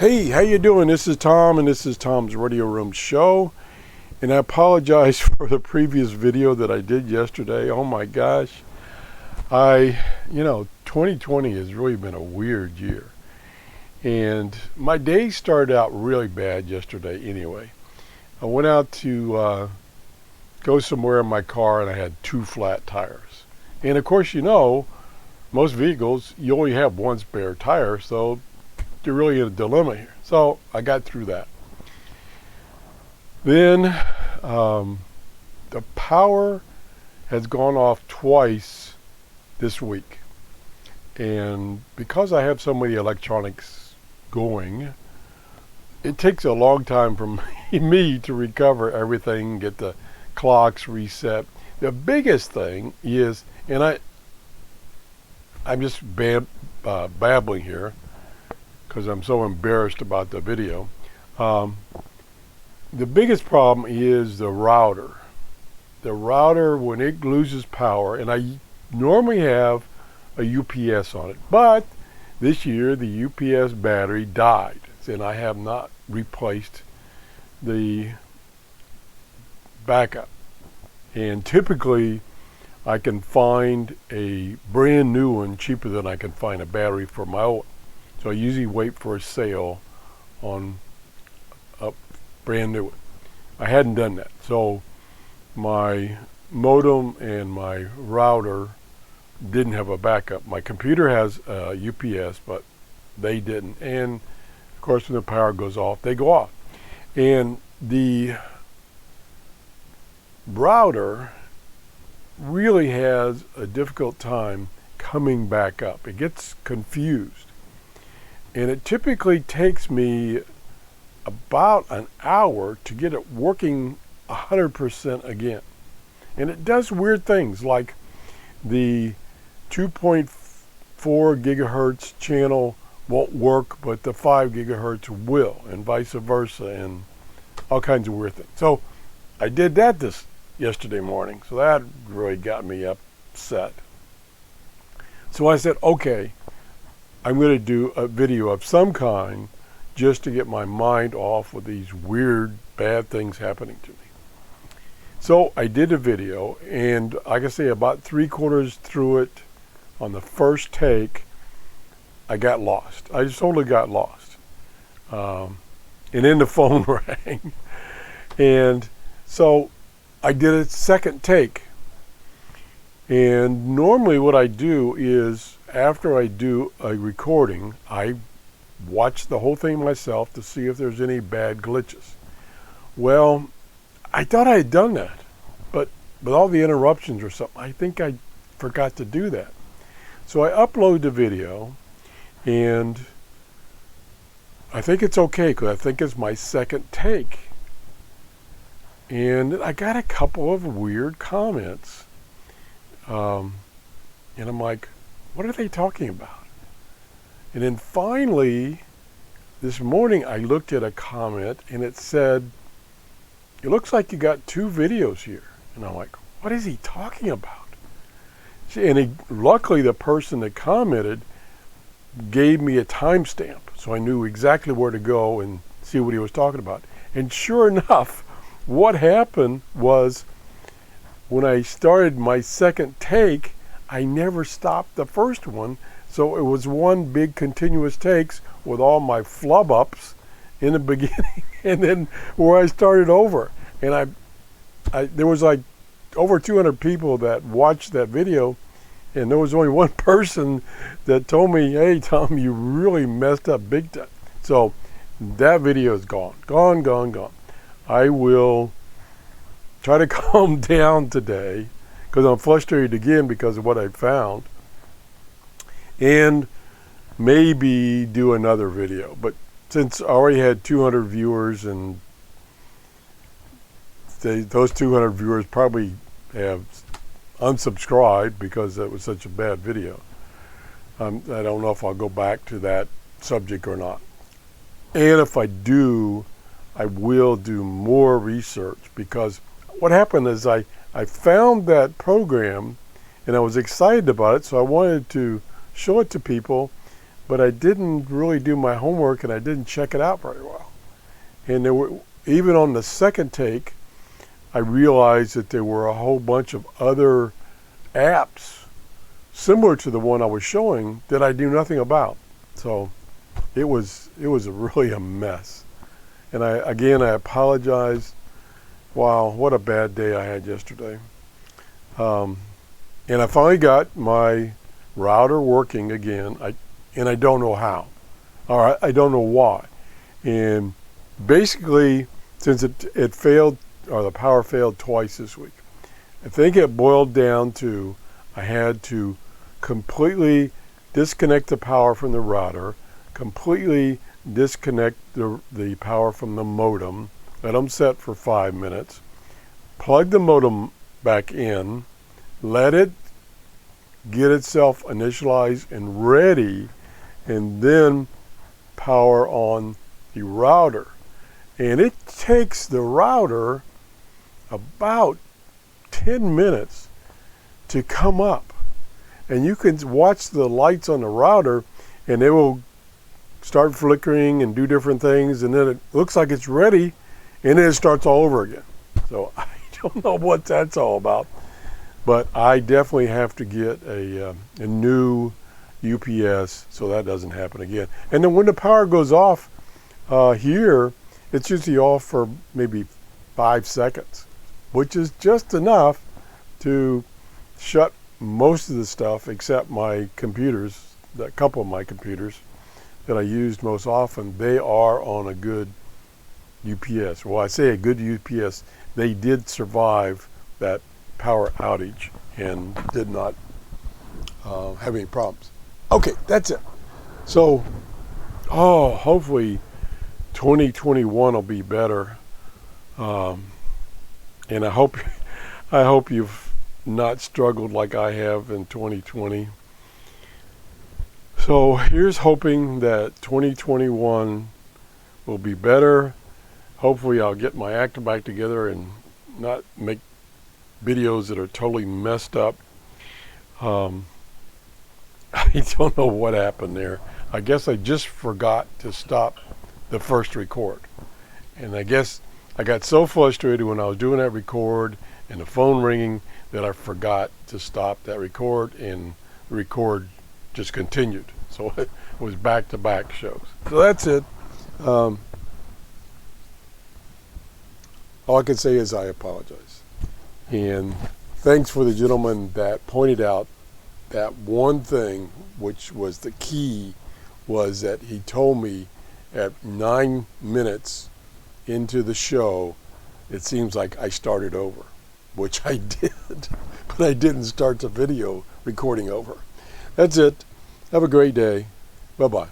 Hey, how you doing? This is Tom, and this is Tom's Radio Room Show. And I apologize for the previous video that I did yesterday. Oh my gosh. 2020 has really been a weird year. And my day started out really bad yesterday anyway. I went out to go somewhere in my car, and I had two flat tires. And of course, most vehicles, you only have one spare tire, so you're really in a dilemma here. So I got through that. Then the power has gone off twice this week. And because I have so many electronics going, it takes a long time for me to recover everything, get the clocks reset. The biggest thing is, and I'm just babbling here, because I'm so embarrassed about the video. The biggest problem is the router. The router, when it loses power, and I normally have a UPS on it, but this year the UPS battery died, and I have not replaced the backup. And typically I can find a brand new one cheaper than I can find a battery for my old. So I usually wait for a sale on a brand new one. I hadn't done that. So my modem and my router didn't have a backup. My computer has UPS, but they didn't. And of course, when the power goes off, they go off. And the router really has a difficult time coming back up. It gets confused. And it typically takes me about an hour to get it working 100% again. And it does weird things, like the 2.4 gigahertz channel won't work, but the 5 gigahertz will, and vice versa, and all kinds of weird things. So I did that yesterday morning, so that really got me upset. So I said, okay, I'm going to do a video of some kind just to get my mind off with these weird, bad things happening to me. So I did a video, and like I say, about 3/4 through it, on the first take, I got lost. I just totally got lost. And then the phone rang. And so I did a second take. And normally what I do is, after I do a recording, I watch the whole thing myself to see if there's any bad glitches. Well, I thought I had done that, but with all the interruptions or something, I think I forgot to do that. So I upload the video, and I think it's okay, because I think it's my second take. And I got a couple of weird comments. And I'm like, what are they talking about? And then finally, this morning, I looked at a comment, and it said, it looks like you got two videos here. And I'm like, what is he talking about? And luckily, the person that commented gave me a timestamp, so I knew exactly where to go and see what he was talking about. And sure enough, what happened was, when I started my second take, I never stopped the first one, so it was one big continuous takes with all my flub ups in the beginning, and then where I started over. And there was like over 200 people that watched that video, and there was only one person that told me, hey Tom, you really messed up big time. So that video is gone. I will try to calm down today, because I'm frustrated again because of what I found, and maybe do another video. But since I already had 200 viewers, and those 200 viewers probably have unsubscribed because that was such a bad video, I don't know if I'll go back to that subject or not. And if I do, I will do more research, because what happened is I found that program, and I was excited about it, so I wanted to show it to people, but I didn't really do my homework and I didn't check it out very well. And there were, even on the second take, I realized that there were a whole bunch of other apps similar to the one I was showing that I knew nothing about. So it was really a mess. And I apologize. Wow, what a bad day I had yesterday. And I finally got my router working again. And I don't know how. Or I don't know why. And basically, since it failed, or the power failed twice this week, I think it boiled down to I had to completely disconnect the power from the router, completely disconnect the power from the modem, let them set for 5 minutes, plug the modem back in, let it get itself initialized and ready, and then power on the router. And it takes the router about 10 minutes to come up. And you can watch the lights on the router and they will start flickering and do different things, and then it looks like it's ready, and then it starts all over again. So I don't know what that's all about, but I definitely have to get a new UPS so that doesn't happen again. And then when the power goes off here, it's usually off for maybe 5 seconds, which is just enough to shut most of the stuff except my computers, a couple of my computers that I used most often. They are on a good UPS. Well, I say a good UPS. They did survive that power outage and did not have any problems. Okay, that's it. So, hopefully 2021 will be better. And I hope you've not struggled like I have in 2020. So here's hoping that 2021 will be better. Hopefully I'll get my act back together and not make videos that are totally messed up. I don't know what happened there. I guess I just forgot to stop the first record. And I guess I got so frustrated when I was doing that record and the phone ringing that I forgot to stop that record, and the record just continued. So it was back-to-back shows. So that's it. All I can say is I apologize. And thanks for the gentleman that pointed out that one thing, which was the key, was that he told me at 9 minutes into the show, it seems like I started over, which I did, but I didn't start the video recording over. That's it. Have a great day. Bye-bye.